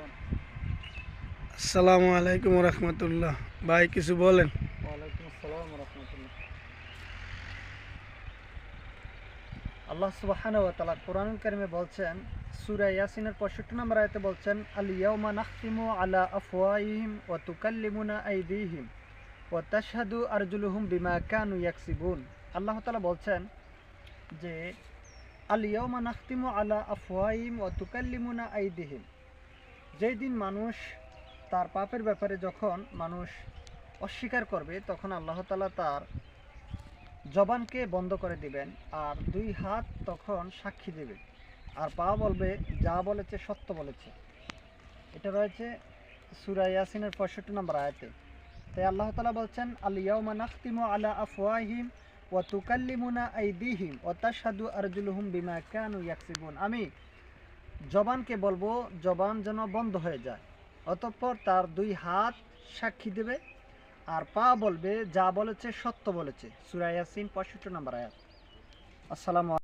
আসসালাম। আসসালামু আলাইকুম রহমতুল্লাহ। ভাই কিছু বলেন। ওয়ালাইকুম আসসালাম রহমতুল্লাহ। আল্লাহ সুবহানাহু ওয়া তাআলা কোরআনুল কারীমে বলছেন, সূরা ইয়াসিনের 65 নম্বর আয়াতে বলছেন, আল ইয়াউমা নাখতিমু আলা আফওয়াহিহিম ওয়া তুকাল্লিমুনা আইদিহিম ওয়া তাশহাদু আরজুলুহুম বিমা কানু ইয়াকসিবুন। আল্লাহ তাআলা বলছেন যে আল ইয়াউমা নাখতিমু আলা আফওয়াহিহিম ওয়া তুকাল্লিমুনা আইদিহিম, যেই দিন মানুষ তার পাপের ব্যাপারে যখন মানুষ অস্বীকার করবে, তখন আল্লাহ তাআলা তার জবানকে বন্ধ করে দিবেন, আর দুই হাত তখন সাক্ষী দেবে, আর পা বলবে যা বলেছে সত্য বলেছে। এটা রয়েছে সূরা ইয়াসিনের 65 নম্বর আয়াতে। তাই আল্লাহ তাআলা বলছেন, আল ইয়াউমা নাখতিমু আলা আফওয়াহিহিম ওয়া তুকাল্লিমুনা আইদিহিম ওয়া তাশহাদু আরজুলুহুম বিমা কানু ইয়াকসিবুন। আমি জবানকে বলবো জবান যেন বন্ধ হয়ে যায়, অতঃপর তার দুই হাত সাক্ষী দেবে, আর পা বলবে যা বলেছে সত্য বলেছে। সূরা ইয়াসিন 65 নম্বর আয়াত। আসসালামু